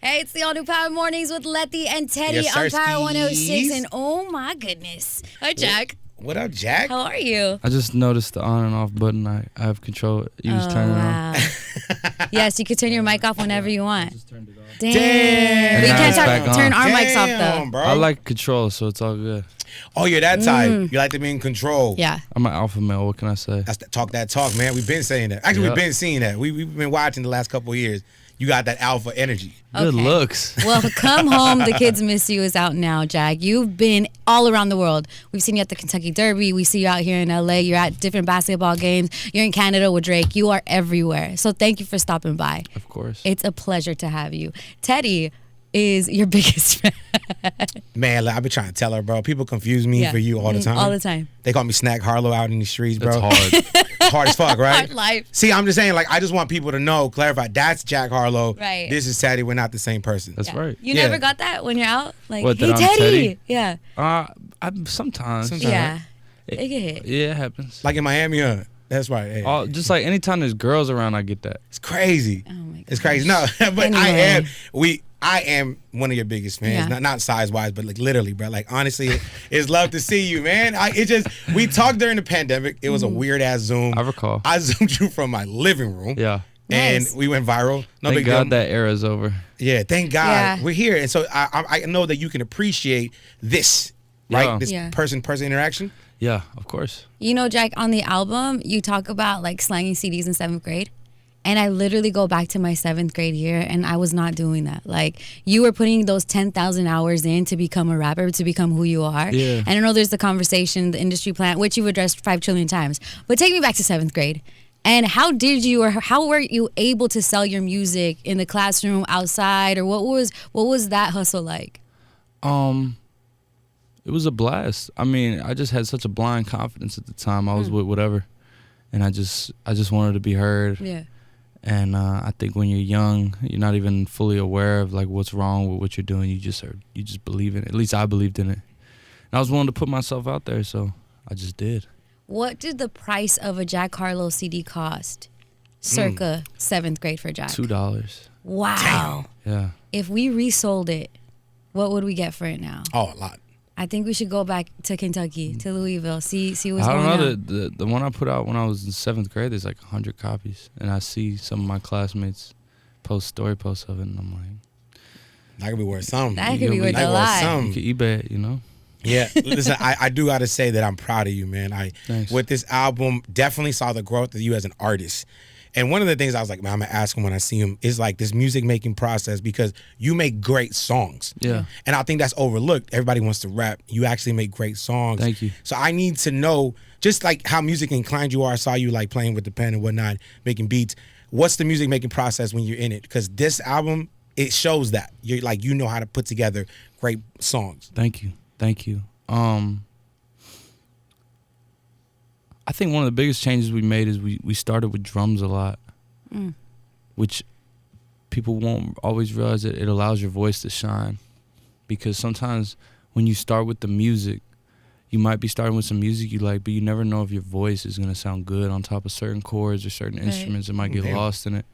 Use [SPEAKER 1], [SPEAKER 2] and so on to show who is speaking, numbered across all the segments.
[SPEAKER 1] Hey, it's the all new Power Mornings with Letty and Teddy
[SPEAKER 2] Yes,
[SPEAKER 1] on
[SPEAKER 2] sir,
[SPEAKER 1] Power 106.
[SPEAKER 2] Steez.
[SPEAKER 1] And oh my goodness. Hi, Jack.
[SPEAKER 2] What up, Jack?
[SPEAKER 1] How are you?
[SPEAKER 3] I just noticed the on and off button. I have control. You just turn it on.
[SPEAKER 1] Yes, you can turn your mic off whenever you want.
[SPEAKER 3] Just turned it off.
[SPEAKER 1] Damn. We
[SPEAKER 3] Now
[SPEAKER 1] can't
[SPEAKER 3] it's back on.
[SPEAKER 1] turn our mics off,
[SPEAKER 2] Damn,
[SPEAKER 1] though.
[SPEAKER 2] bro.
[SPEAKER 3] I like control, so it's all good.
[SPEAKER 2] Oh, you're that type. You like to be in control.
[SPEAKER 1] Yeah.
[SPEAKER 3] I'm an alpha male. What can I say?
[SPEAKER 2] That's that talk, man. We've been saying that. Actually,
[SPEAKER 3] Yeah.
[SPEAKER 2] we've been seeing that. We've been watching the last couple of years. You got that alpha energy.
[SPEAKER 3] Good
[SPEAKER 1] Okay.
[SPEAKER 3] looks.
[SPEAKER 1] Well, Come Home, The Kids Miss You is out now, Jack. You've been all around the world. We've seen you at the Kentucky Derby. We see you out here in LA. You're at different basketball games. You're in Canada with Drake. You are everywhere. So thank you for stopping by.
[SPEAKER 3] Of course.
[SPEAKER 1] It's a pleasure to have you. Teddy is your biggest fan.
[SPEAKER 2] Man, like, I've been trying to tell her, bro. People confuse me
[SPEAKER 1] Yeah.
[SPEAKER 2] for you all the time.
[SPEAKER 1] All the time.
[SPEAKER 2] They call me Snack Harlow out in the streets, bro.
[SPEAKER 3] That's hard.
[SPEAKER 2] It's hard as fuck, right?
[SPEAKER 1] Hard life.
[SPEAKER 2] See, I'm just saying, like, I just want people to know, clarify. That's Jack Harlow.
[SPEAKER 1] Right.
[SPEAKER 2] This is Teddy. We're not the same person.
[SPEAKER 3] That's right.
[SPEAKER 1] You
[SPEAKER 2] Yeah.
[SPEAKER 1] never got that when you're out? Like,
[SPEAKER 3] What,
[SPEAKER 1] hey,
[SPEAKER 3] that I'm
[SPEAKER 1] Teddy.
[SPEAKER 3] Teddy?
[SPEAKER 1] Yeah.
[SPEAKER 3] Sometimes.
[SPEAKER 2] Sometimes.
[SPEAKER 1] Yeah. It get hit.
[SPEAKER 3] Yeah, it happens.
[SPEAKER 2] Like in Miami, that's right. Hey,
[SPEAKER 3] Just like anytime there's girls around, I get that.
[SPEAKER 2] it's crazy.
[SPEAKER 1] Oh, my
[SPEAKER 2] It's crazy. No, but
[SPEAKER 1] Anyway.
[SPEAKER 2] I am one of your biggest fans.
[SPEAKER 1] Yeah.
[SPEAKER 2] Not size wise, but like literally, bro. Like honestly, it's love to see you, man. We talked during the pandemic. It was a weird ass Zoom.
[SPEAKER 3] I recall.
[SPEAKER 2] I zoomed you from my living room.
[SPEAKER 3] Yeah.
[SPEAKER 2] And
[SPEAKER 1] Nice.
[SPEAKER 2] we went viral. No
[SPEAKER 3] Thank
[SPEAKER 2] big
[SPEAKER 3] God
[SPEAKER 2] deal.
[SPEAKER 3] that era's over.
[SPEAKER 2] Yeah, thank God
[SPEAKER 1] Yeah.
[SPEAKER 2] we're here. And so I know that you can appreciate this, right?
[SPEAKER 3] Yeah.
[SPEAKER 2] This
[SPEAKER 1] Yeah.
[SPEAKER 2] person interaction.
[SPEAKER 3] Yeah, of course.
[SPEAKER 1] You know, Jack, on the album, you talk about like slanging CDs in 7th grade. And I literally go back to my 7th grade year and I was not doing that. Like, you were putting those 10,000 hours in to become a rapper, to become who you are.
[SPEAKER 3] Yeah.
[SPEAKER 1] And I know there's the conversation, the industry plan, which you've addressed 5 trillion times. But take me back to 7th grade. And how were you able to sell your music in the classroom, outside, or what was that hustle like?
[SPEAKER 3] It was a blast. I mean, I just had such a blind confidence at the time. I was with whatever, and I just wanted to be heard.
[SPEAKER 1] Yeah.
[SPEAKER 3] And I think when you're young, you're not even fully aware of like what's wrong with what you're doing. You just believe in it. At least I believed in it. And I was willing to put myself out there, so I just did.
[SPEAKER 1] What did the price of a Jack Harlow CD cost? Circa 7th grade for Jack.
[SPEAKER 3] $2.
[SPEAKER 1] Wow.
[SPEAKER 3] Yeah.
[SPEAKER 1] If we resold it, what would we get for it now?
[SPEAKER 2] Oh, a lot.
[SPEAKER 1] I think we should go back to Kentucky, to Louisville, see what's
[SPEAKER 3] I
[SPEAKER 1] going
[SPEAKER 3] don't know.
[SPEAKER 1] on.
[SPEAKER 3] The one I put out when I was in 7th grade, there's like 100 copies, and I see some of my classmates post story posts of it, and I'm like,
[SPEAKER 2] That could be worth something.
[SPEAKER 1] That could be worth
[SPEAKER 2] That
[SPEAKER 1] a
[SPEAKER 2] worth
[SPEAKER 1] lot.
[SPEAKER 2] something.
[SPEAKER 3] you can eBay it, you know?
[SPEAKER 2] Yeah, listen, I do got to say that I'm proud of you, man.
[SPEAKER 3] Thanks.
[SPEAKER 2] With this album, definitely saw the growth of you as an artist. And one of the things I was like, man, I'm going to ask him when I see him is like this music making process, because you make great songs.
[SPEAKER 3] Yeah.
[SPEAKER 2] And I think that's overlooked. Everybody wants to rap. You actually make great songs.
[SPEAKER 3] Thank you.
[SPEAKER 2] So I need to know just like how music inclined you are. I saw you like playing with the pen and whatnot, making beats. What's the music making process when you're in it? Because this album, it shows that you're like, you know how to put together great songs.
[SPEAKER 3] Thank you. I think one of the biggest changes we made is we started with drums a lot, which people won't always realize that it allows your voice to shine. Because sometimes when you start with the music, you might be starting with some music you like, but you never know if your voice is going to sound good on top of certain chords or certain instruments. It might get lost in it.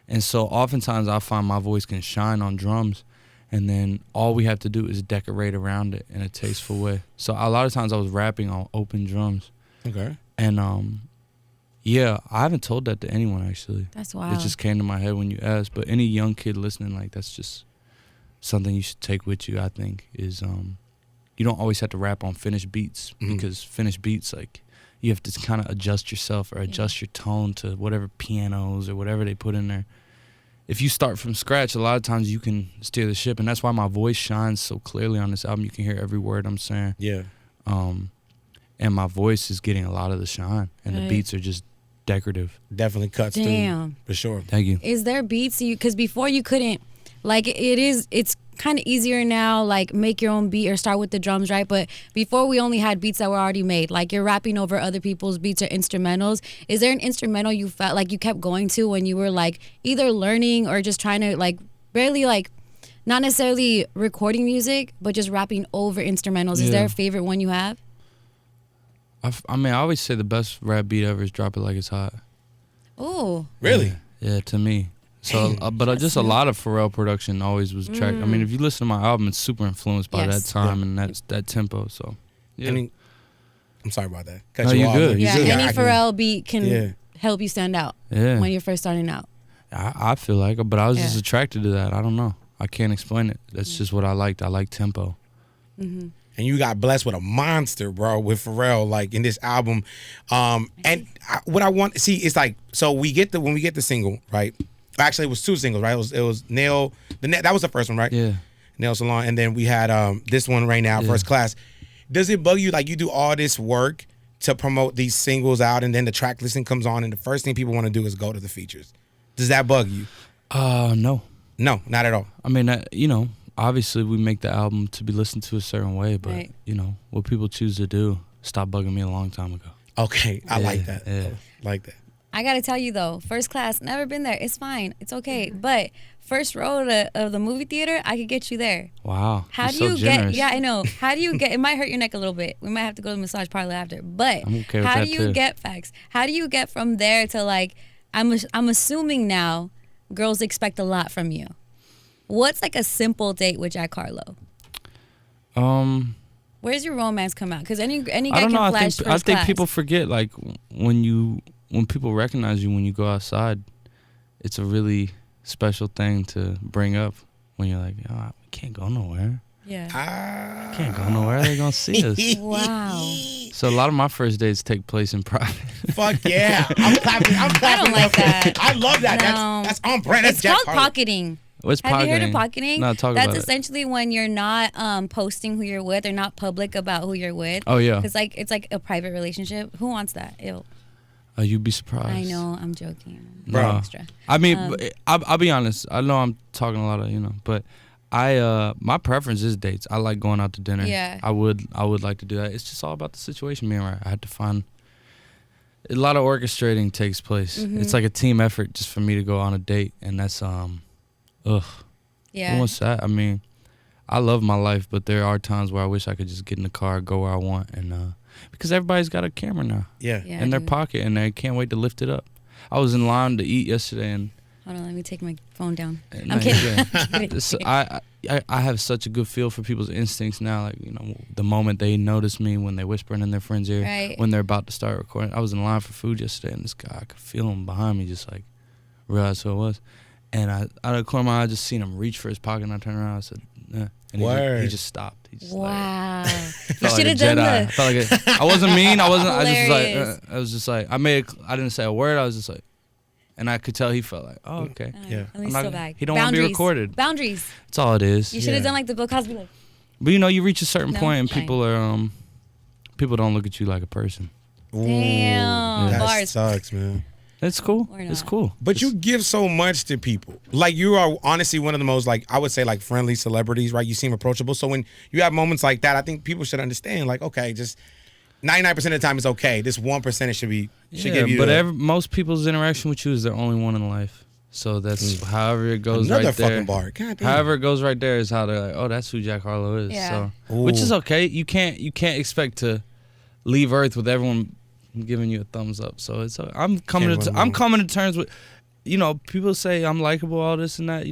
[SPEAKER 3] And so oftentimes I find my voice can shine on drums, and then all we have to do is decorate around it in a tasteful way. So a lot of times I was rapping on open drums.
[SPEAKER 2] Okay.
[SPEAKER 3] And yeah, I haven't told that to anyone actually.
[SPEAKER 1] That's wild.
[SPEAKER 3] It just came to my head when you asked. But any young kid listening, like, that's just something you should take with you. I think is you don't always have to rap on finished beats, because finished beats, like, you have to kind of adjust yourself or adjust your tone to whatever pianos or whatever they put in there. If you start from scratch, a lot of times you can steer the ship, and that's why my voice shines so clearly on this album. You can hear every word I'm saying.
[SPEAKER 2] Yeah.
[SPEAKER 3] And my voice is getting a lot of the shine, and the beats are just decorative.
[SPEAKER 2] Definitely cuts
[SPEAKER 1] Damn.
[SPEAKER 2] through, for sure.
[SPEAKER 3] Thank you.
[SPEAKER 1] Is there beats because before you couldn't, like, it's kind of easier now, like, make your own beat or start with the drums, right? But before we only had beats that were already made, like, you're rapping over other people's beats or instrumentals. Is there an instrumental you felt like you kept going to when you were like either learning or just trying to like barely, like, not necessarily recording music, but just rapping over instrumentals? Is there a favorite one you have?
[SPEAKER 3] I mean, I always say the best rap beat ever is Drop It Like It's Hot.
[SPEAKER 1] Oh,
[SPEAKER 2] Really?
[SPEAKER 3] Yeah, to me. So, but just a lot of Pharrell production always was tracked. I mean, if you listen to my album, it's super influenced by that time and that tempo. So, yeah.
[SPEAKER 2] I mean, I'm sorry about that. Cut
[SPEAKER 3] No,
[SPEAKER 2] you
[SPEAKER 3] you're
[SPEAKER 2] off.
[SPEAKER 3] good.
[SPEAKER 1] Yeah,
[SPEAKER 3] You're good.
[SPEAKER 1] any Pharrell beat can help you stand out when you're first starting out.
[SPEAKER 3] I feel like it, but I was just attracted to that. I don't know. I can't explain it. That's just what I liked. I like tempo.
[SPEAKER 1] Mm-hmm.
[SPEAKER 2] And you got blessed with a monster, bro, with Pharrell, like in this album. What I want to see is like, so when we get the single, right? Actually, it was 2 singles, right? It was Nail. That was the first one, right?
[SPEAKER 3] Yeah.
[SPEAKER 2] Nail Salon, and then we had this one right now, First Class. Does it bug you like you do all this work to promote these singles out, and then the track listing comes on, and the first thing people want to do is go to the features? Does that bug you?
[SPEAKER 3] No.
[SPEAKER 2] No, not at all.
[SPEAKER 3] I mean, obviously we make the album to be listened to a certain way, but what people choose to do stopped bugging me a long time ago.
[SPEAKER 2] Okay, I like that.
[SPEAKER 3] Yeah.
[SPEAKER 2] Like that.
[SPEAKER 1] I gotta tell you though, First Class, never been there. It's fine, it's okay. But first row of the movie theater, I could get you there.
[SPEAKER 3] Wow.
[SPEAKER 1] How do you get? Yeah, I know. How do you get? It might hurt your neck a little bit. We might have to go to the massage parlor after. But
[SPEAKER 3] I'm okay with
[SPEAKER 1] how
[SPEAKER 3] that
[SPEAKER 1] do you get facts? How do you get from there to like? I'm assuming now, girls expect a lot from you. What's like a simple date with Jack Harlow? Where's your romance come out? Because any guy can flash First
[SPEAKER 3] I think
[SPEAKER 1] Class.
[SPEAKER 3] people forget like when people recognize you when you go outside, it's a really special thing to bring up when you're like, oh, we can't go nowhere.
[SPEAKER 1] Yeah.
[SPEAKER 3] We can't go nowhere. They're gonna see us.
[SPEAKER 1] Wow.
[SPEAKER 3] So a lot of my first dates take place in private.
[SPEAKER 2] Fuck yeah. I'm clapping.
[SPEAKER 1] I don't like that.
[SPEAKER 2] I love that.
[SPEAKER 1] No.
[SPEAKER 2] That's on brand. That's
[SPEAKER 1] It's
[SPEAKER 2] Jack
[SPEAKER 1] called
[SPEAKER 2] Harlow.
[SPEAKER 1] pocketing.
[SPEAKER 3] What's
[SPEAKER 1] Have
[SPEAKER 3] pocketing?
[SPEAKER 1] you heard of pocketing?
[SPEAKER 3] No, talk
[SPEAKER 1] That's
[SPEAKER 3] about it.
[SPEAKER 1] essentially when you're not posting who you're with or not public about who you're with.
[SPEAKER 3] Oh yeah.
[SPEAKER 1] Because like it's like a private relationship. Who wants that? Ew.
[SPEAKER 3] You'd be surprised.
[SPEAKER 1] I know. I'm joking.
[SPEAKER 3] Bro.
[SPEAKER 1] Extra.
[SPEAKER 3] I mean, I'll be honest. I know I'm talking a lot of, but my preference is dates. I like going out to dinner.
[SPEAKER 1] Yeah.
[SPEAKER 3] I would like to do that. It's just all about the situation being right. I had to find a lot of orchestrating takes place.
[SPEAKER 1] Mm-hmm.
[SPEAKER 3] It's like a team effort just for me to go on a date, and that's
[SPEAKER 1] Yeah.
[SPEAKER 3] Who wants that? I mean, I love my life, but there are times where I wish I could just get in the car, go where I want, and because everybody's got a camera now
[SPEAKER 2] Yeah.
[SPEAKER 3] in their pocket, and they can't wait to lift it up. I was in line to eat yesterday, and
[SPEAKER 1] Hold on, let me take my phone down.
[SPEAKER 3] no,
[SPEAKER 1] I'm kidding.
[SPEAKER 3] yeah. So I have such a good feel for people's instincts now. Like, the moment they notice me, when they're whispering in their friend's ear,
[SPEAKER 1] Right.
[SPEAKER 3] when they're about to start recording. I was in line for food yesterday, and this guy, I could feel him behind me, just like realize who it was. And out of the corner of my eye, I just seen him reach for his pocket, and I turned around. I said, "Yeah," and he just stopped. He just
[SPEAKER 1] Wow. You
[SPEAKER 3] felt
[SPEAKER 1] should
[SPEAKER 3] like
[SPEAKER 1] have
[SPEAKER 3] a
[SPEAKER 1] done
[SPEAKER 3] Jedi.
[SPEAKER 1] the.
[SPEAKER 3] Felt like I wasn't mean. I wasn't.
[SPEAKER 1] Hilarious.
[SPEAKER 3] I was just like, I didn't say a word. I was just like, and I could tell he felt like, oh, okay.
[SPEAKER 2] Yeah.
[SPEAKER 1] Let me
[SPEAKER 3] I'm
[SPEAKER 1] still
[SPEAKER 3] not-
[SPEAKER 1] back.
[SPEAKER 3] he don't wanna be
[SPEAKER 1] Boundaries.
[SPEAKER 3] recorded.
[SPEAKER 1] Boundaries.
[SPEAKER 3] That's all it is.
[SPEAKER 1] You should have
[SPEAKER 2] Yeah.
[SPEAKER 1] done like the Bill Cosby. Like,
[SPEAKER 3] But you reach a certain
[SPEAKER 1] No,
[SPEAKER 3] point, and
[SPEAKER 1] fine.
[SPEAKER 3] people don't look at you like a person.
[SPEAKER 1] Damn.
[SPEAKER 2] That
[SPEAKER 1] Bars.
[SPEAKER 2] sucks, man.
[SPEAKER 3] It's cool.
[SPEAKER 1] Or
[SPEAKER 3] It's
[SPEAKER 1] not.
[SPEAKER 3] cool.
[SPEAKER 2] But you give so much to people. Like, you are honestly one of the most, like, I would say, like, friendly celebrities, right? You seem approachable. So when you have moments like that, I think people should understand, like, okay, just 99% of the time it's okay. This 1% it should give you
[SPEAKER 3] but
[SPEAKER 2] the,
[SPEAKER 3] most people's interaction with you is their only one in life. So that's however it goes
[SPEAKER 2] another
[SPEAKER 3] right there.
[SPEAKER 2] fucking bar. God damn.
[SPEAKER 3] However it goes right there is how they're like, oh, that's who Jack Harlow is.
[SPEAKER 1] Yeah.
[SPEAKER 3] So, which is
[SPEAKER 2] Ooh.
[SPEAKER 3] okay. You can't expect to leave Earth with everyone giving you a thumbs up. So it's I'm coming to terms with, people say I'm likable, all this and that.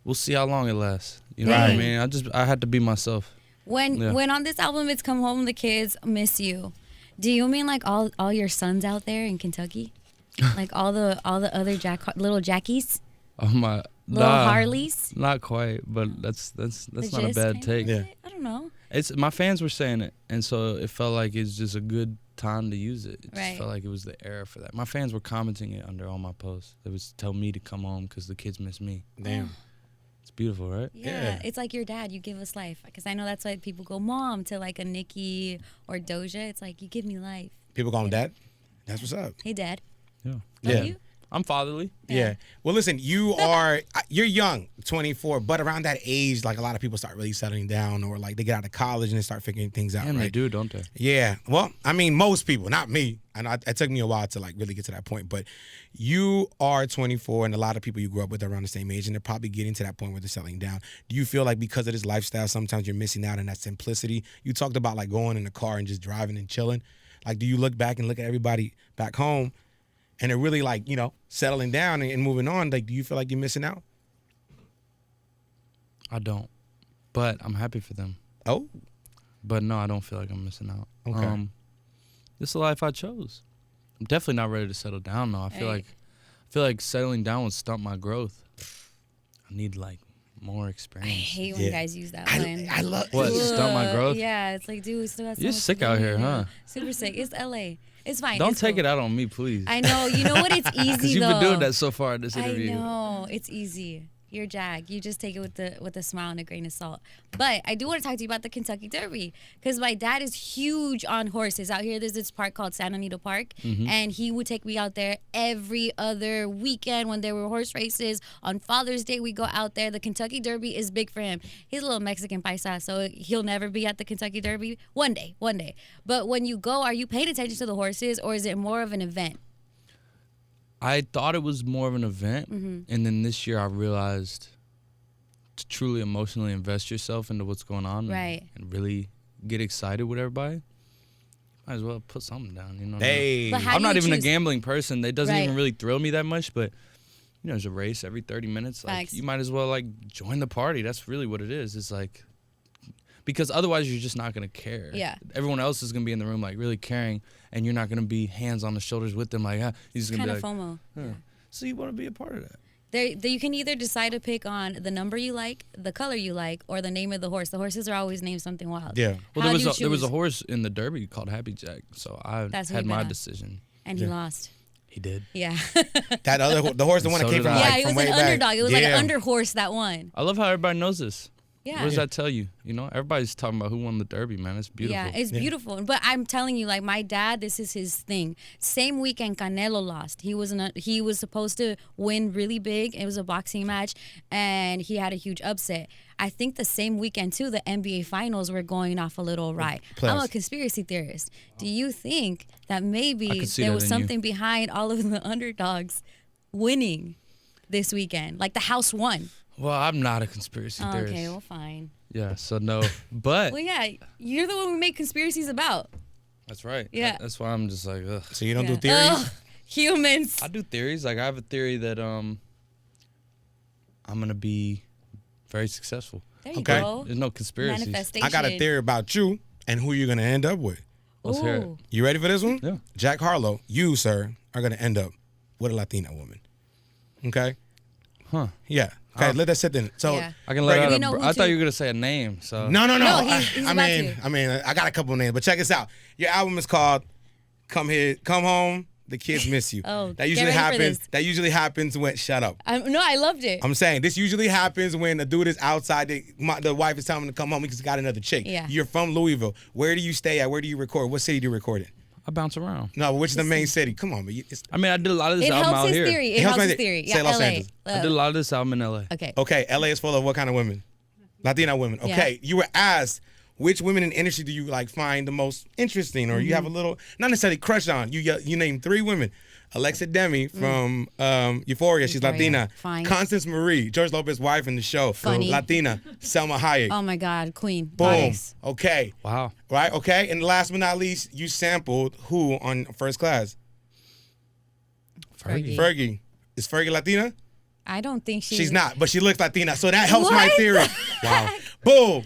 [SPEAKER 3] We'll see how long it lasts. You know what I
[SPEAKER 1] Right.
[SPEAKER 3] mean? I had to be myself.
[SPEAKER 1] when on this album it's Come Home, the kids miss you. Do you mean like all your sons out there in Kentucky? Like all the other little Jackies,
[SPEAKER 3] Oh my,
[SPEAKER 1] little
[SPEAKER 3] nah,
[SPEAKER 1] Harleys?
[SPEAKER 3] not quite, but that's
[SPEAKER 1] The
[SPEAKER 3] not a
[SPEAKER 1] gist,
[SPEAKER 3] bad
[SPEAKER 1] kind
[SPEAKER 3] take.
[SPEAKER 1] of?
[SPEAKER 2] Yeah.
[SPEAKER 1] I don't know.
[SPEAKER 3] It's my fans were saying it, and so it felt like it's just a good time to use it. It just
[SPEAKER 1] Right.
[SPEAKER 3] felt like it was the era for that. My fans were commenting it under all my posts. They would tell me to come home because the kids miss me.
[SPEAKER 2] Damn.
[SPEAKER 3] It's beautiful, right?
[SPEAKER 1] Yeah, it's like your dad. You give us life. Because I know that's why people go mom to like a Nicki or Doja. It's like you give me life.
[SPEAKER 2] People call him dad. That's what's up.
[SPEAKER 1] Hey, dad.
[SPEAKER 3] Yeah.
[SPEAKER 1] Love
[SPEAKER 2] Yeah.
[SPEAKER 1] you.
[SPEAKER 3] I'm fatherly.
[SPEAKER 2] Yeah. Well, listen, you're young, 24, but around that age, like a lot of people start really settling down, or like they get out of college and they start figuring things out.
[SPEAKER 3] And
[SPEAKER 2] right?
[SPEAKER 3] they do, don't they?
[SPEAKER 2] Yeah. Well, I mean, most people, not me. I know it took me a while to like really get to that point, but you are 24, and a lot of people you grew up with are around the same age, and they're probably getting to that point where they're settling down. Do you feel like because of this lifestyle, sometimes you're missing out on that simplicity? You talked about like going in the car and just driving and chilling. Like, do you look back and look at everybody back home and they're really like, settling down and moving on, like, do you feel like you're missing out?
[SPEAKER 3] I don't, but I'm happy for them.
[SPEAKER 2] Oh,
[SPEAKER 3] But no, I don't feel like I'm missing out.
[SPEAKER 2] Okay.
[SPEAKER 3] This is the life I chose. I'm definitely not ready to settle down though. I feel like settling down would stunt my growth. I need like more
[SPEAKER 1] I
[SPEAKER 3] experience.
[SPEAKER 1] hate when guys use that one.
[SPEAKER 2] I love
[SPEAKER 3] What, stunt my growth?
[SPEAKER 1] Yeah, it's like, dude, we still got so
[SPEAKER 3] You're
[SPEAKER 1] much
[SPEAKER 3] sick
[SPEAKER 1] to
[SPEAKER 3] out
[SPEAKER 1] do,
[SPEAKER 3] here, huh?
[SPEAKER 1] Super sick. It's LA. It's fine.
[SPEAKER 3] Don't
[SPEAKER 1] It's
[SPEAKER 3] take
[SPEAKER 1] cool.
[SPEAKER 3] it out on me, please.
[SPEAKER 1] I know. You know what? It's easy
[SPEAKER 3] Because you've
[SPEAKER 1] though.
[SPEAKER 3] been doing that so far in this
[SPEAKER 1] I
[SPEAKER 3] interview.
[SPEAKER 1] know. It's easy. You're Jack. You just take it with a smile and a grain of salt. But I do want to talk to you about the Kentucky Derby because my dad is huge on horses. Out here, there's this park called Santa Anita Park, and he would take me out there every other weekend when there were horse races. On Father's Day, we go out there. The Kentucky Derby is big for him. He's a little Mexican paisa, so he'll never be at the Kentucky Derby. One day. But when you go, are you paying attention to the horses, or is it more of an event?
[SPEAKER 3] I thought it was more of an event, and then this year I realized to truly emotionally invest yourself into what's going on,
[SPEAKER 1] Right.
[SPEAKER 3] and really get excited with everybody. Might as well put something down, you know.
[SPEAKER 2] Hey.
[SPEAKER 1] But how
[SPEAKER 3] I'm
[SPEAKER 1] do
[SPEAKER 3] not
[SPEAKER 1] you
[SPEAKER 3] even a
[SPEAKER 1] choose-
[SPEAKER 3] gambling person. That doesn't
[SPEAKER 1] Right.
[SPEAKER 3] even really thrill me that much, but there's a race every 30 minutes. Like
[SPEAKER 1] Facts.
[SPEAKER 3] you might as well like join the party. That's really what it is. It's like because otherwise you're just not gonna care.
[SPEAKER 1] Yeah.
[SPEAKER 3] Everyone else is gonna be in the room like really caring, and you're not gonna be hands on the shoulders with them like, you're just gonna
[SPEAKER 1] Kind
[SPEAKER 3] be
[SPEAKER 1] of
[SPEAKER 3] like,
[SPEAKER 1] FOMO.
[SPEAKER 3] huh. So you want to be a part of that.
[SPEAKER 1] You can either decide to pick on the number you like, the color you like, or the name of the horse. The horses are always named something wild.
[SPEAKER 2] Yeah.
[SPEAKER 3] Well,
[SPEAKER 1] How do you
[SPEAKER 3] there was a
[SPEAKER 1] choose?
[SPEAKER 3] horse in the Derby called Happy Jack, so I
[SPEAKER 1] That's who
[SPEAKER 3] had
[SPEAKER 1] you
[SPEAKER 3] my
[SPEAKER 1] bet on.
[SPEAKER 3] decision.
[SPEAKER 1] And he lost.
[SPEAKER 3] He did.
[SPEAKER 1] Yeah.
[SPEAKER 2] That the horse, the one that
[SPEAKER 3] So
[SPEAKER 2] came
[SPEAKER 3] did
[SPEAKER 2] from
[SPEAKER 3] I.
[SPEAKER 1] Yeah,
[SPEAKER 2] like
[SPEAKER 1] he
[SPEAKER 2] from
[SPEAKER 1] was
[SPEAKER 2] way
[SPEAKER 1] an
[SPEAKER 2] back.
[SPEAKER 1] underdog. It was like an
[SPEAKER 2] Yeah.
[SPEAKER 1] under horse that won.
[SPEAKER 3] I love how everybody knows this.
[SPEAKER 1] Yeah.
[SPEAKER 3] What does that tell you? You know, everybody's talking about who won the Derby, man. It's beautiful.
[SPEAKER 1] Yeah, it's beautiful. But I'm telling you, like my dad, this is his thing. Same weekend, Canelo lost. He was supposed to win really big. It was a boxing match, and he had a huge upset. I think the same weekend too, the NBA Finals were going off a little right.
[SPEAKER 2] Plus.
[SPEAKER 1] I'm a conspiracy theorist. Do you think that
[SPEAKER 3] I
[SPEAKER 1] maybe
[SPEAKER 3] could see
[SPEAKER 1] there
[SPEAKER 3] that
[SPEAKER 1] was
[SPEAKER 3] in you.
[SPEAKER 1] something behind all of the underdogs winning this weekend? Like the house won.
[SPEAKER 3] Well, I'm not a conspiracy theorist.
[SPEAKER 1] Okay, well, fine.
[SPEAKER 3] Yeah, so no. But
[SPEAKER 1] Well, yeah, you're the one we make conspiracies about.
[SPEAKER 3] that's right.
[SPEAKER 1] Yeah.
[SPEAKER 3] That's why I'm just like, ugh.
[SPEAKER 2] So you don't
[SPEAKER 1] Yeah.
[SPEAKER 2] do theories?
[SPEAKER 1] Ugh, humans.
[SPEAKER 3] I do theories. Like I have a theory that I'm gonna be very successful.
[SPEAKER 1] There you
[SPEAKER 2] Okay.
[SPEAKER 1] go.
[SPEAKER 3] There's no conspiracies.
[SPEAKER 1] Manifestation.
[SPEAKER 2] I got a theory about you and who you're gonna end up with.
[SPEAKER 3] Let's hear it.
[SPEAKER 1] Ooh.
[SPEAKER 2] You ready for this one?
[SPEAKER 3] Yeah.
[SPEAKER 2] Jack Harlow, you, sir, are gonna end up with a Latina woman. Okay?
[SPEAKER 3] Huh.
[SPEAKER 2] Yeah. Okay, let that sit in. So
[SPEAKER 1] Yeah.
[SPEAKER 3] I can let
[SPEAKER 2] Right,
[SPEAKER 3] out.
[SPEAKER 1] we know who
[SPEAKER 3] I thought
[SPEAKER 1] to-
[SPEAKER 3] you were gonna say a name. So
[SPEAKER 2] No.
[SPEAKER 1] No, he's
[SPEAKER 2] I
[SPEAKER 1] about
[SPEAKER 2] mean,
[SPEAKER 1] to.
[SPEAKER 2] I got a couple of names, but check this out. Your album is called "Come Here, Come Home." The kids miss you.
[SPEAKER 1] Oh,
[SPEAKER 2] that
[SPEAKER 1] get
[SPEAKER 2] usually
[SPEAKER 1] ready for
[SPEAKER 2] happens.
[SPEAKER 1] this.
[SPEAKER 2] That usually happens when. Shut up.
[SPEAKER 1] No, I loved it.
[SPEAKER 2] I'm saying this usually happens when a dude is outside. The wife is telling him to come home because he got another chick.
[SPEAKER 1] Yeah.
[SPEAKER 2] You're from Louisville. Where do you stay at? Where do you record? What city do you record in?
[SPEAKER 3] I bounce around.
[SPEAKER 2] No, which is the main city? Come on, man.
[SPEAKER 3] I mean, I did a lot of this
[SPEAKER 1] It
[SPEAKER 3] album
[SPEAKER 1] helps
[SPEAKER 3] out
[SPEAKER 1] his
[SPEAKER 3] here.
[SPEAKER 1] theory. It
[SPEAKER 2] It helps
[SPEAKER 1] helps
[SPEAKER 2] my
[SPEAKER 1] his
[SPEAKER 2] theory.
[SPEAKER 1] theory.
[SPEAKER 2] Say
[SPEAKER 1] Yeah,
[SPEAKER 2] Los
[SPEAKER 1] LA.
[SPEAKER 2] Angeles.
[SPEAKER 3] I did a lot of this album in LA.
[SPEAKER 1] Okay.
[SPEAKER 2] Okay, LA is full of what kind of women? Latina women. Okay, you were asked which women in the industry do you like find the most interesting, or you have a little not necessarily crush on. You name 3 women. Alexa Demi from Euphoria, she's
[SPEAKER 1] Euphoria.
[SPEAKER 2] Latina.
[SPEAKER 1] Fine.
[SPEAKER 2] Constance Marie, George Lopez's wife in the show,
[SPEAKER 1] Funny.
[SPEAKER 2] Latina. Selma Hayek.
[SPEAKER 1] Oh my God, Queen.
[SPEAKER 2] Boom.
[SPEAKER 1] Goddess.
[SPEAKER 2] Okay.
[SPEAKER 3] Wow.
[SPEAKER 2] Right. Okay. And last but not least, you sampled who on First Class?
[SPEAKER 1] Fergie.
[SPEAKER 2] Fergie. Is Fergie Latina?
[SPEAKER 1] I don't think
[SPEAKER 2] She's not, but she looks Latina, so that helps my
[SPEAKER 1] What?
[SPEAKER 2] theory. Wow. Boom.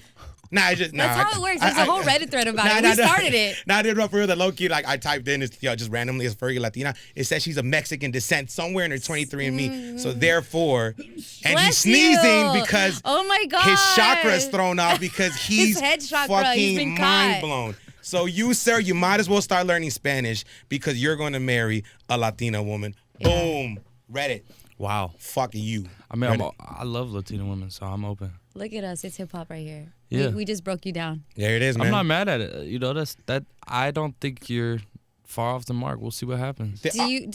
[SPEAKER 2] Nah, it's just
[SPEAKER 1] That's how it works. There's a whole Reddit thread about it. We started it.
[SPEAKER 2] Nah, I did it for real. The low key, like I typed in, just randomly, is Fergie Latina? It says she's of Mexican descent somewhere in her 23andMe. So therefore, and he's
[SPEAKER 1] Bless
[SPEAKER 2] sneezing
[SPEAKER 1] you.
[SPEAKER 2] because
[SPEAKER 1] Oh my God.
[SPEAKER 2] his chakra is thrown off because he's
[SPEAKER 1] head chakra, he's
[SPEAKER 2] fucking
[SPEAKER 1] been caught.
[SPEAKER 2] mind blown. So you, sir, you might as well start learning Spanish because you're going to marry a Latina woman. Boom. Reddit.
[SPEAKER 3] Wow.
[SPEAKER 2] Fucking you.
[SPEAKER 3] I mean,
[SPEAKER 2] Reddit.
[SPEAKER 3] I love Latino women, so I'm open.
[SPEAKER 1] Look at us. It's hip hop right here.
[SPEAKER 3] Yeah.
[SPEAKER 1] We just broke you down.
[SPEAKER 2] There it is, man.
[SPEAKER 3] I'm not mad at it. You know, that. I don't think you're far off the mark. We'll see what happens.
[SPEAKER 1] Do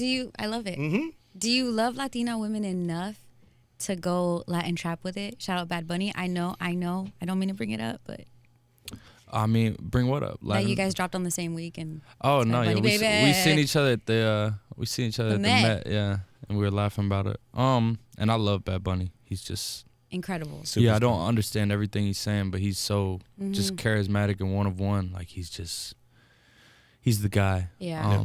[SPEAKER 1] you? I love it.
[SPEAKER 2] Mm-hmm.
[SPEAKER 1] Do you love Latina women enough to go Latin trap with it? Shout out Bad Bunny. I know. I don't mean to bring it up, but
[SPEAKER 3] I mean, bring what up?
[SPEAKER 1] that you guys dropped on the same week and
[SPEAKER 3] Oh no,
[SPEAKER 1] Bad
[SPEAKER 3] yeah,
[SPEAKER 1] Bunny,
[SPEAKER 3] we
[SPEAKER 1] baby.
[SPEAKER 3] seen each other at the Met, yeah, and we were laughing about it. And I love Bad Bunny. He's just
[SPEAKER 1] incredible.
[SPEAKER 3] yeah. I don't understand everything he's saying, but he's so just
[SPEAKER 1] Mm-hmm.
[SPEAKER 3] charismatic and one of one. Like he's the guy.
[SPEAKER 1] Yeah.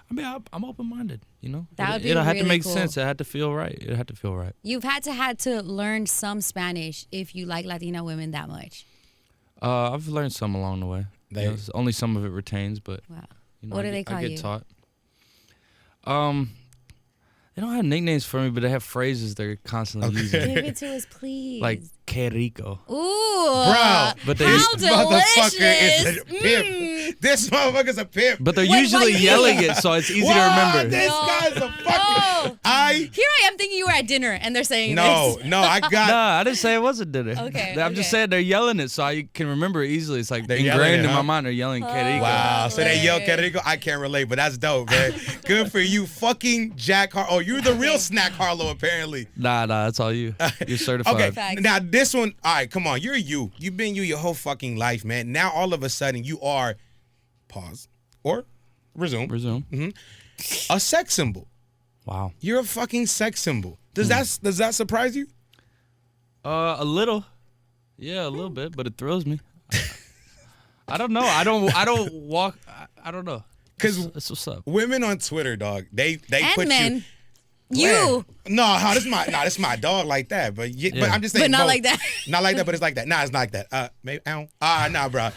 [SPEAKER 3] I mean, I'm open-minded, you know?
[SPEAKER 1] That would be
[SPEAKER 3] It'll have
[SPEAKER 1] really
[SPEAKER 3] to make
[SPEAKER 1] cool.
[SPEAKER 3] sense. It had to feel right. It had to feel right.
[SPEAKER 1] You've had to learn some Spanish if you like Latina women that much.
[SPEAKER 3] I've learned some along the way. You know, only some of it retains, but
[SPEAKER 1] Wow.
[SPEAKER 3] you know,
[SPEAKER 1] What do they call
[SPEAKER 3] I get
[SPEAKER 1] you?
[SPEAKER 3] taught. They don't have nicknames for me, but they have phrases they're constantly using.
[SPEAKER 1] Give it to us, please.
[SPEAKER 3] Like, que rico.
[SPEAKER 1] Ooh.
[SPEAKER 2] Bro,
[SPEAKER 3] But they-
[SPEAKER 1] how
[SPEAKER 2] this motherfucker is
[SPEAKER 1] delicious.
[SPEAKER 2] a pimp. This motherfucker's a pimp.
[SPEAKER 3] But they're
[SPEAKER 1] Wait,
[SPEAKER 3] usually
[SPEAKER 1] why-
[SPEAKER 3] yelling it, so it's easy to remember.
[SPEAKER 2] This
[SPEAKER 1] No.
[SPEAKER 2] guy's a fucking.
[SPEAKER 1] Oh. Here I am thinking you were at dinner and they're saying
[SPEAKER 2] No,
[SPEAKER 1] this.
[SPEAKER 2] no, I got.
[SPEAKER 3] Nah, I didn't say it wasn't dinner.
[SPEAKER 1] Okay,
[SPEAKER 3] I'm just
[SPEAKER 1] okay.
[SPEAKER 3] saying they're yelling it, so I can remember it easily. It's like
[SPEAKER 2] They're yelling
[SPEAKER 3] ingrained
[SPEAKER 2] it,
[SPEAKER 3] in
[SPEAKER 2] huh?
[SPEAKER 3] my mind. They're yelling que rico.
[SPEAKER 2] Wow, so they yell
[SPEAKER 1] Hilarious.
[SPEAKER 2] que rico. I can't relate, but that's dope, man. Good for you, fucking Jack Harlow. Oh, you're the real Snack Harlow, apparently.
[SPEAKER 3] Nah, that's all you. You're certified.
[SPEAKER 2] Okay,
[SPEAKER 1] Facts.
[SPEAKER 2] now this one, all right, come on. You're you. You've been you your whole fucking life, man. Now all of a sudden you are, pause, or resume,
[SPEAKER 3] Resume.
[SPEAKER 2] a sex symbol.
[SPEAKER 3] Wow.
[SPEAKER 2] You're a fucking sex symbol. Does that surprise you?
[SPEAKER 3] A little. Yeah, a little bit, but it thrills me. I don't know. I don't walk. I don't know.
[SPEAKER 2] 'Cause
[SPEAKER 3] that's what's up.
[SPEAKER 2] Women on Twitter, dog, they
[SPEAKER 1] And
[SPEAKER 2] put
[SPEAKER 1] men.
[SPEAKER 2] you.
[SPEAKER 1] You.
[SPEAKER 2] No, this is my dog like that. But but
[SPEAKER 3] Yeah.
[SPEAKER 2] I'm just saying.
[SPEAKER 1] But not
[SPEAKER 2] both.
[SPEAKER 1] like that.
[SPEAKER 2] Not like that, but it's like that. Nah, it's not like that. Maybe. Nah, bro.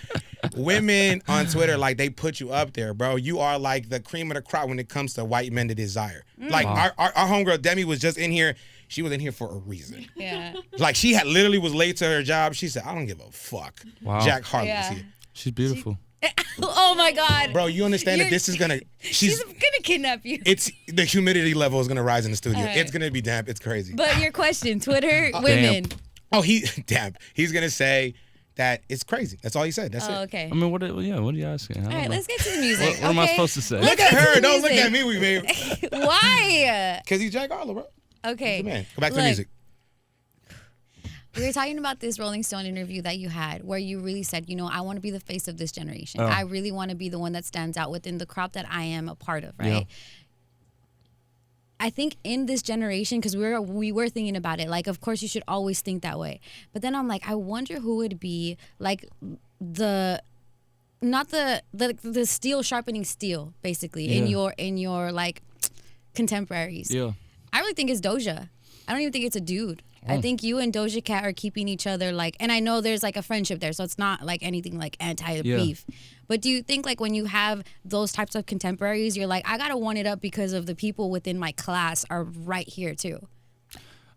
[SPEAKER 2] Women on Twitter, like they put you up there, bro. You are like the cream of the crop when it comes to white men to desire. Like
[SPEAKER 3] Wow.
[SPEAKER 2] our homegirl Demi was just in here. She was in here for a reason.
[SPEAKER 1] Yeah.
[SPEAKER 2] Like she had literally was late to her job. She said, "I don't give a fuck."
[SPEAKER 3] Wow.
[SPEAKER 2] Jack Harlow's
[SPEAKER 1] Yeah.
[SPEAKER 2] here,
[SPEAKER 3] She's beautiful.
[SPEAKER 1] Oh my God.
[SPEAKER 2] bro. You understand that
[SPEAKER 1] You're-
[SPEAKER 2] this is gonna?
[SPEAKER 1] She's gonna kidnap you.
[SPEAKER 2] It's the humidity level is gonna rise in the studio.
[SPEAKER 1] All right.
[SPEAKER 2] It's gonna be damp. It's crazy.
[SPEAKER 1] But your question, Twitter women.
[SPEAKER 2] Oh, he's gonna say that it's crazy. That's all he said. That's
[SPEAKER 1] Oh,
[SPEAKER 2] it.
[SPEAKER 1] okay.
[SPEAKER 3] I mean, what are you asking? I don't
[SPEAKER 1] All right,
[SPEAKER 3] know.
[SPEAKER 1] let's get to the music.
[SPEAKER 3] What am I
[SPEAKER 1] okay?
[SPEAKER 3] supposed to say?
[SPEAKER 1] Let's
[SPEAKER 2] Look at
[SPEAKER 1] get to
[SPEAKER 2] her.
[SPEAKER 1] the
[SPEAKER 2] Don't look
[SPEAKER 1] music.
[SPEAKER 2] at me, we babe.
[SPEAKER 1] Why?
[SPEAKER 2] Cause he's Jack Harlow, bro.
[SPEAKER 1] Okay.
[SPEAKER 2] He's the man. Go back to the
[SPEAKER 1] Look,
[SPEAKER 2] music.
[SPEAKER 1] We were talking about this Rolling Stone interview that you had where you really said, you know, I want to be the face of this generation.
[SPEAKER 3] Oh.
[SPEAKER 1] I really want to be the one that stands out within the crowd that I am a part of, right?
[SPEAKER 3] Yeah.
[SPEAKER 1] I think in this generation, because we were thinking about it, like, of course you should always think that way. But then I'm like, I wonder who would be like not the steel sharpening steel, basically,
[SPEAKER 3] Yeah.
[SPEAKER 1] in your like contemporaries.
[SPEAKER 3] Yeah.
[SPEAKER 1] I really think it's Doja. I don't even think it's a dude. I think you and Doja Cat are keeping each other like, and I know there's like a friendship there, so it's not like anything like anti-beef. But do you think like when you have those types of contemporaries, you're like, I gotta one it up because of the people within my class are right here too?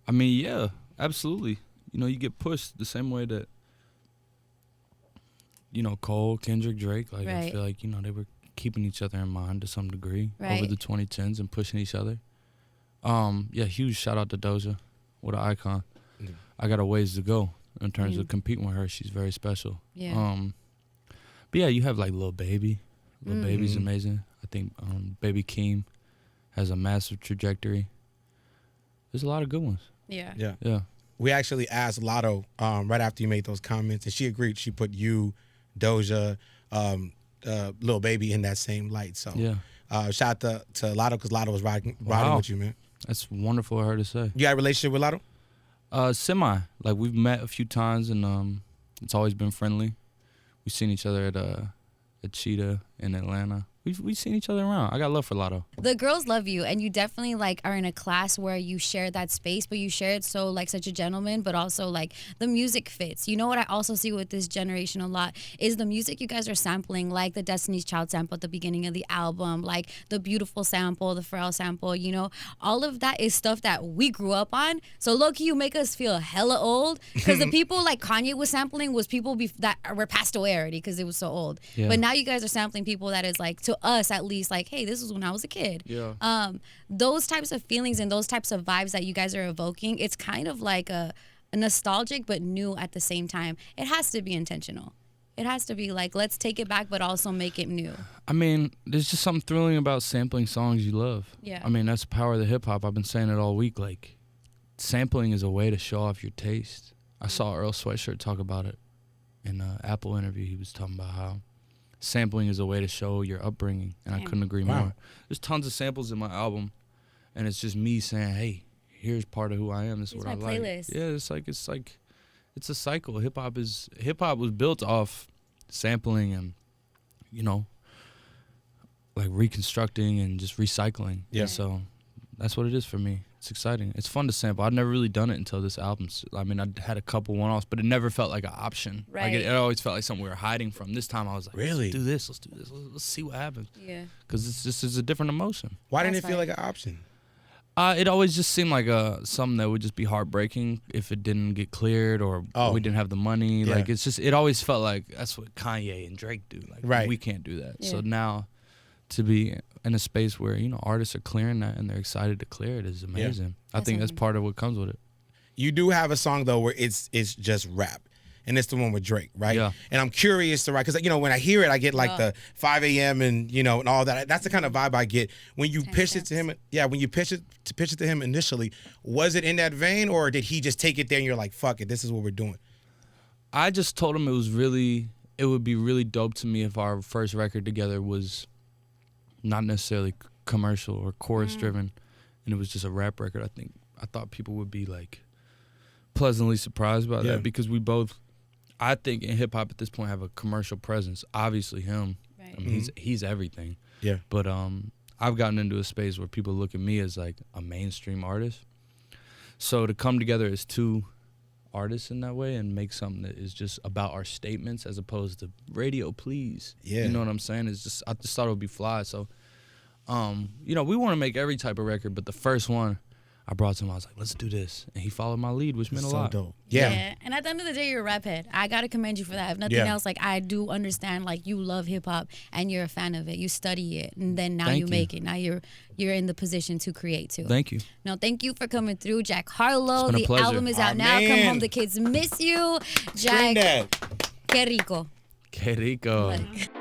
[SPEAKER 3] I mean, yeah, absolutely. You know, you get pushed the same way that, you know, Cole, Kendrick, Drake. Like, I
[SPEAKER 1] Right.
[SPEAKER 3] feel like, you know, they were keeping each other in mind to some degree over
[SPEAKER 1] Right.
[SPEAKER 3] the 2010s and pushing each other. Yeah, huge shout out to Doja. What an icon. I got a ways to go in terms of competing with her. She's very special.
[SPEAKER 1] Yeah.
[SPEAKER 3] But yeah, you have like Lil Baby. Lil
[SPEAKER 1] Mm.
[SPEAKER 3] Baby's amazing. I think Baby Keem has a massive trajectory. There's a lot of good ones.
[SPEAKER 1] Yeah.
[SPEAKER 2] Yeah.
[SPEAKER 3] Yeah.
[SPEAKER 2] We actually asked Lotto right after you made those comments, and she agreed. She put you, Doja, Lil Baby in that same light. So
[SPEAKER 3] Yeah.
[SPEAKER 2] shout out to Lotto because Lotto was riding
[SPEAKER 3] Wow.
[SPEAKER 2] with you, man.
[SPEAKER 3] That's wonderful of her to say.
[SPEAKER 2] You got a relationship with Lotto?
[SPEAKER 3] Semi. Like we've met a few times and it's always been friendly. We've seen each other at Cheetah in Atlanta. We've seen each other around. I got love for Lotto.
[SPEAKER 1] The girls love you, and you definitely like are in a class where you share that space, but you share it so like such a gentleman, but also like the music fits. You know what I also see with this generation a lot is the music you guys are sampling, like the Destiny's Child sample at the beginning of the album, like the Beautiful sample, the Pharrell sample. You know, all of that is stuff that we grew up on. So low key, you make us feel hella old because the people like Kanye was sampling was people that were passed away already because it was so old.
[SPEAKER 3] Yeah.
[SPEAKER 1] But now you guys are sampling people that is like to us at least like, hey, this was when I was a kid.
[SPEAKER 3] Yeah.
[SPEAKER 1] Those types of feelings and those types of vibes that you guys are evoking, it's kind of like a nostalgic but new at the same time. It has to be intentional. It has to be like, let's take it back but also make it new.
[SPEAKER 3] I mean, there's just something thrilling about sampling songs you love.
[SPEAKER 1] Yeah.
[SPEAKER 3] I mean, that's the power of the hip hop. I've been saying it all week. Like, sampling is a way to show off your taste. I saw Earl Sweatshirt talk about it in an Apple interview. He was talking about how sampling is a way to show your upbringing, and I couldn't agree more. There's tons of samples in my album, and it's just me saying, "Hey, here's part of who I am. This is
[SPEAKER 1] Here's
[SPEAKER 3] what I
[SPEAKER 1] my
[SPEAKER 3] like."
[SPEAKER 1] playlist.
[SPEAKER 3] Yeah, it's a cycle. Hip hop was built off sampling, and you know, like reconstructing and just recycling.
[SPEAKER 2] Yeah.
[SPEAKER 3] So that's what it is for me. It's exciting. It's fun to sample. I'd never really done it until this album. I mean, I had a couple one-offs, but it never felt like an option.
[SPEAKER 1] Right.
[SPEAKER 3] Like it always felt like something we were hiding from. This time I was like,
[SPEAKER 2] Really?
[SPEAKER 3] let's do this. Let's do this. Let's see what happens.
[SPEAKER 1] Yeah.
[SPEAKER 3] Because it's a different emotion.
[SPEAKER 2] Why didn't it
[SPEAKER 1] That's
[SPEAKER 2] feel
[SPEAKER 1] right.
[SPEAKER 2] like an option?
[SPEAKER 3] It always just seemed like something that would just be heartbreaking if it didn't get cleared or
[SPEAKER 2] Oh.
[SPEAKER 3] we didn't have the money.
[SPEAKER 2] Yeah.
[SPEAKER 3] Like it always felt like that's what Kanye and Drake do. Like
[SPEAKER 2] Right.
[SPEAKER 3] we can't do that.
[SPEAKER 1] Yeah.
[SPEAKER 3] So now to be in a space where, you know, artists are clearing that and they're excited to clear it is amazing. I
[SPEAKER 1] That's
[SPEAKER 3] think that's
[SPEAKER 1] amazing.
[SPEAKER 3] part of what comes with it.
[SPEAKER 2] You do have a song though where it's just rap, and it's the one with Drake, right?
[SPEAKER 3] Yeah.
[SPEAKER 2] And I'm curious to write because, you know, when I hear it, I get like
[SPEAKER 1] Oh.
[SPEAKER 2] the 5 a.m. and, you know, and all that. That's the kind of vibe I get when you
[SPEAKER 1] Ten
[SPEAKER 2] pitched it to him. Yeah, when you pitch it to him initially, was it in that vein, or did he just take it there and you're like, fuck it, this is what we're doing?
[SPEAKER 3] I just told him it would be really dope to me if our first record together was not necessarily commercial or chorus driven, and it was just a rap record. I thought people would be like pleasantly surprised by
[SPEAKER 2] Yeah.
[SPEAKER 3] that because we both, I think in hip hop at this point have a commercial presence. Obviously him,
[SPEAKER 1] Right.
[SPEAKER 3] I mean he's everything.
[SPEAKER 2] Yeah.
[SPEAKER 3] But I've gotten into a space where people look at me as like a mainstream artist. So to come together as two artists in that way and make something that is just about our statements as opposed to radio, please.
[SPEAKER 2] Yeah.
[SPEAKER 3] You know what I'm saying? It's just I just thought it would be fly. So, you know, we want to make every type of record, but the first one I brought to him, I was like, let's do this. And he followed my lead, which meant a
[SPEAKER 2] So
[SPEAKER 3] lot.
[SPEAKER 2] dope. Yeah.
[SPEAKER 1] And at the end of the day, you're a rap head. I gotta commend you for that. If nothing
[SPEAKER 2] Yeah.
[SPEAKER 1] else, like I do understand, like you love hip hop and you're a fan of it. You study it, and then now
[SPEAKER 3] Thank
[SPEAKER 1] you
[SPEAKER 3] you.
[SPEAKER 1] make it. Now you're in the position to create too.
[SPEAKER 3] Thank you.
[SPEAKER 1] No, thank you for coming through, Jack Harlow.
[SPEAKER 3] It's been a
[SPEAKER 1] The
[SPEAKER 3] pleasure.
[SPEAKER 1] album is
[SPEAKER 2] Aw,
[SPEAKER 1] out now. Come
[SPEAKER 2] man.
[SPEAKER 1] home, the kids miss you,
[SPEAKER 2] Scream
[SPEAKER 1] Jack.
[SPEAKER 2] that.
[SPEAKER 1] Que rico.
[SPEAKER 3] Que rico.
[SPEAKER 1] Like-